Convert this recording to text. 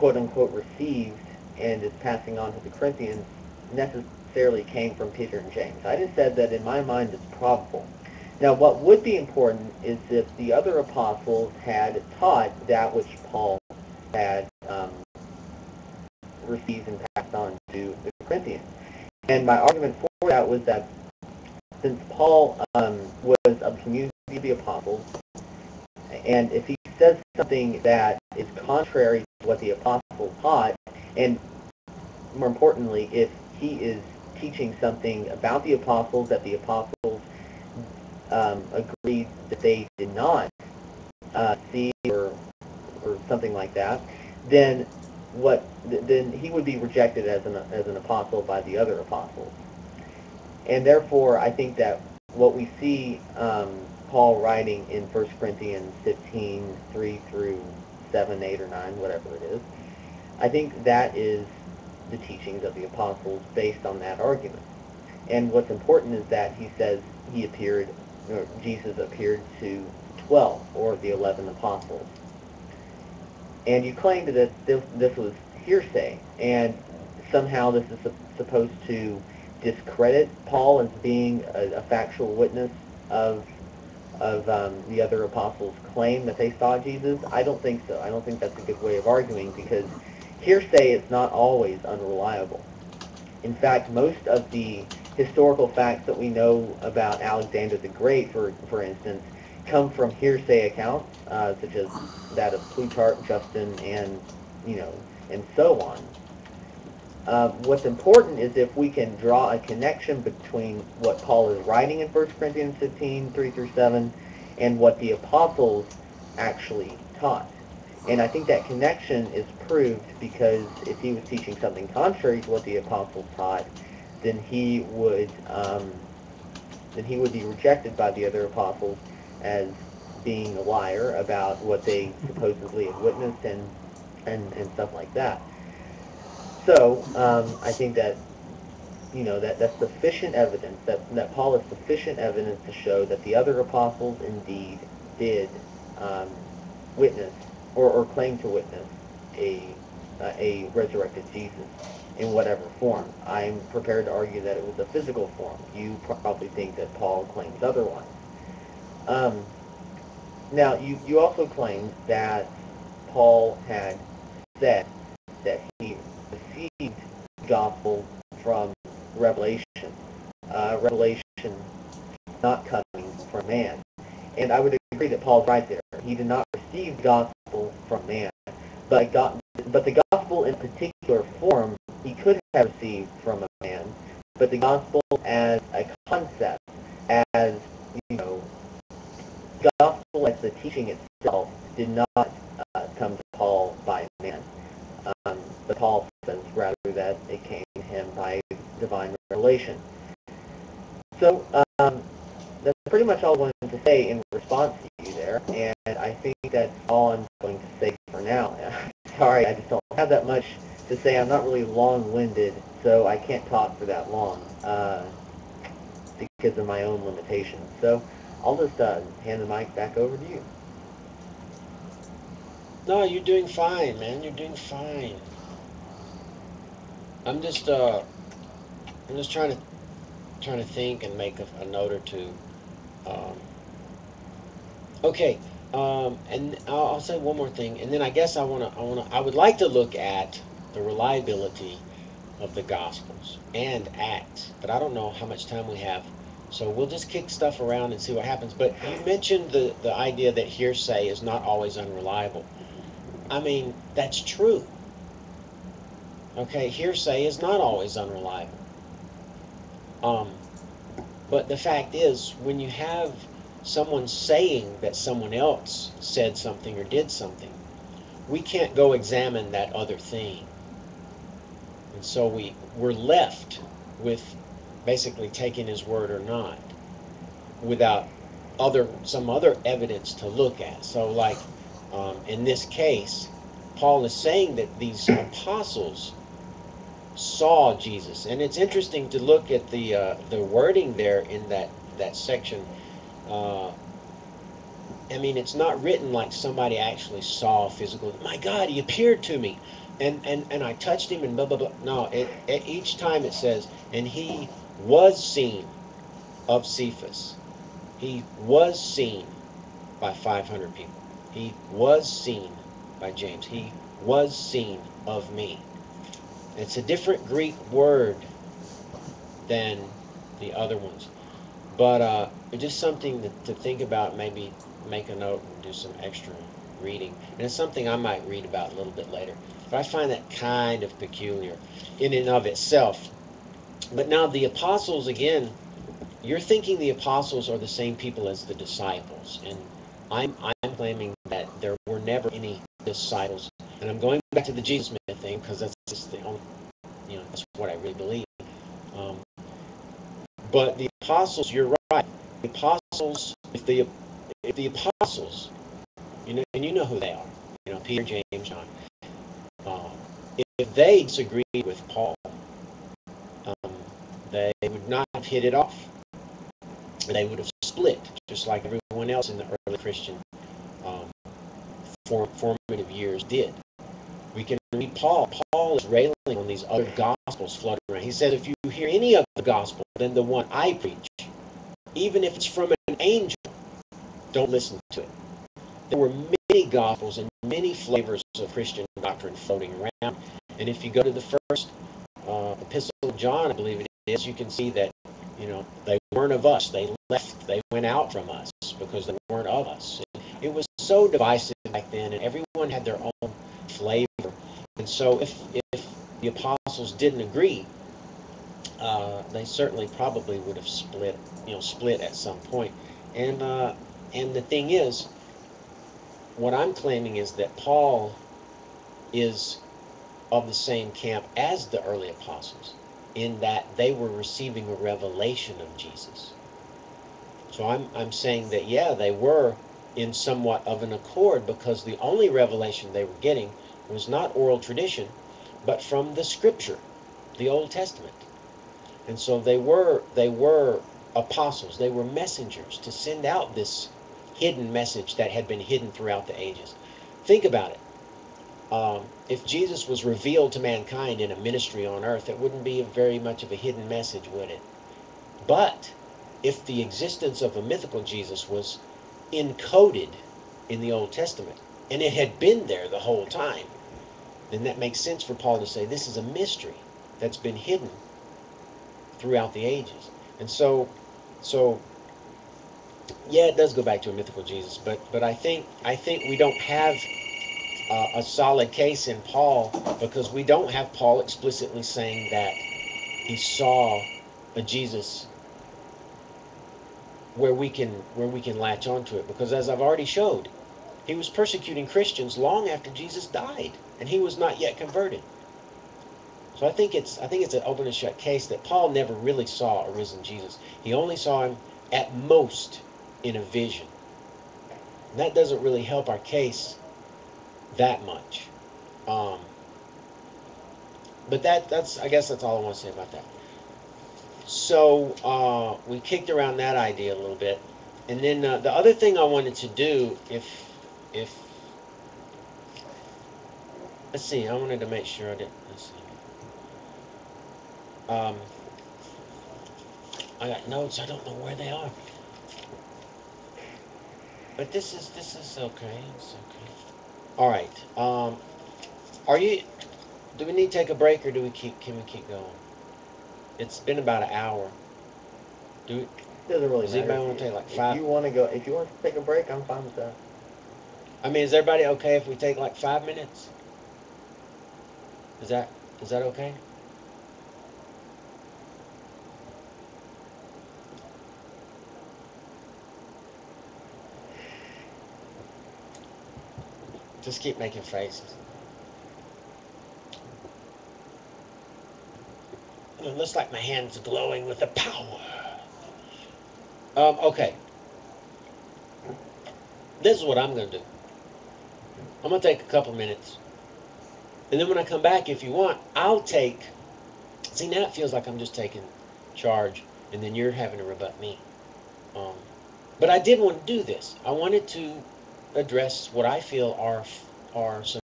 quote-unquote received and is passing on to the Corinthians necessarily came from Peter and James. I just said that in my mind it's probable. Now, what would be important is if the other apostles had taught that which Paul had received and passed on to the Corinthians. And my argument for that was that since Paul was of the community of the apostles, and if he says something that is contrary to what the apostles taught, and more importantly, if he is teaching something about the apostles that the apostles agreed that they did not see or something like that, then then he would be rejected as an apostle by the other apostles. And therefore, I think that what we see Paul writing in 1 Corinthians 15, 3 through 7, 8, or 9, whatever it is, I think that is the teachings of the apostles based on that argument. And what's important is that he says Jesus appeared to 12, or the 11 apostles. And you claimed that this was hearsay, and somehow this is supposed to discredit Paul as being a factual witness of the other apostles' claim that they saw Jesus. I don't think so. I don't think that's a good way of arguing, because hearsay is not always unreliable. In fact, most of the historical facts that we know about Alexander the Great, for instance, come from hearsay accounts, such as that of Plutarch, Justin, and so on. What's important is if we can draw a connection between what Paul is writing in 1 Corinthians 15, 3 through 7, and what the apostles actually taught. And I think that connection is proved because if he was teaching something contrary to what the apostles taught, then he would be rejected by the other apostles as being a liar about what they supposedly had witnessed and stuff like that. So I think that that's sufficient evidence, that Paul is sufficient evidence to show that the other apostles indeed did witness or claim to witness a resurrected Jesus in whatever form. I'm prepared to argue that it was a physical form. You probably think that Paul claims otherwise. Now, you also claim that Paul had said that he received the gospel from revelation. Revelation not coming from man. And I would agree that Paul's right there. He did not receive the gospel from man. But the gospel in particular form he could have received from a man. But the gospel as a concept, as, gospel as the teaching itself did not come to Paul by man. But Paul says rather that it came to him by divine revelation. So that's pretty much all I wanted to say in response to you there, and I think that's all I'm going to say for now. Sorry, I just don't have that much to say. I'm not really long-winded, so I can't talk for that long because of my own limitations. So I'll just hand the mic back over to you. No, you're doing fine, man. You're doing fine. I'm just trying to think and make a note or two. Um, okay, and I'll say one more thing, and then I guess I would like to look at the reliability of the Gospels and Acts, but I don't know how much time we have, so we'll just kick stuff around and see what happens. But you mentioned the idea that hearsay is not always unreliable. I mean, that's true. Okay, hearsay is not always unreliable. Um, but the fact is, when you have someone saying that someone else said something or did something, we can't go examine that other thing. And so we're left with basically taking his word or not without some other evidence to look at. So like in this case, Paul is saying that these apostles saw Jesus, and it's interesting to look at the wording there in that section. Uh, I mean, it's not written like somebody actually saw physical. My God, he appeared to me. and I touched him and blah blah blah. No, each time it says, and he was seen of Cephas. He was seen by 500 people. He was seen by James. He was seen of me. It's a different Greek word than the other ones. But just something to think about, maybe make a note and do some extra reading. And it's something I might read about a little bit later. But I find that kind of peculiar in and of itself. But now the apostles, again, you're thinking the apostles are the same people as the disciples. And I'm claiming that there were never any disciples. And I'm going back to the Jesus myth thing because that's just the only, that's what I really believe. Um, but the apostles, you're right. The apostles, if the apostles, and you know who they are, Peter, James, John. Uh, if they disagreed with Paul, they would not have hit it off. They would have split, just like everyone else in the early Christian um, formative years did. We can read Paul. Paul is railing on these other gospels floating around. He says, if you hear any other gospel than the one I preach, even if it's from an angel, don't listen to it. There were many gospels and many flavors of Christian doctrine floating around. And if you go to the first epistle of John, I believe it is, you can see that, they weren't of us. They left. They went out from us because they weren't of us. It was so divisive back then, and everyone had their own flavor. And so if the apostles didn't agree, they certainly probably would have split at some point. And the thing is, what I'm claiming is that Paul is of the same camp as the early apostles, in that they were receiving a revelation of Jesus. So I'm saying that, yeah, they were in somewhat of an accord, because the only revelation they were getting was not oral tradition, but from the Scripture, the Old Testament. And so they were apostles. They were messengers to send out this hidden message that had been hidden throughout the ages. Think about it. If Jesus was revealed to mankind in a ministry on earth, it wouldn't be very much of a hidden message, would it? But if the existence of a mythical Jesus was encoded in the Old Testament, and it had been there the whole time, then that makes sense for Paul to say this is a mystery that's been hidden throughout the ages. And so yeah, it does go back to a mythical Jesus, but I think we don't have a solid case in Paul, because we don't have Paul explicitly saying that he saw a Jesus where we can latch onto it, because as I've already showed, he was persecuting Christians long after Jesus died, and he was not yet converted. So I think it's an open and shut case that Paul never really saw a risen Jesus. He only saw him at most in a vision. And that doesn't really help our case that much. But that's I guess that's all I want to say about that. So we kicked around that idea a little bit, and then the other thing I wanted to do, if let's see, I wanted to make sure I didn't. Let's see. I got notes. I don't know where they are. But this is okay. It's okay. All right. Are you? Do we need to take a break, or can we keep going? It's been about an hour. Do we, Doesn't really does matter. anybody want to take like 5? If you want to take a break, I'm fine with that. I mean, is everybody okay if we take like 5 minutes? Is that okay? Just keep making faces. It looks like my hand's glowing with the power. Okay. This is what I'm going to do. I'm going to take a couple minutes. And then when I come back, if you want, I'll take... See, now it feels like I'm just taking charge, and then you're having to rebut me. But I did want to do this. I wanted to address what I feel are some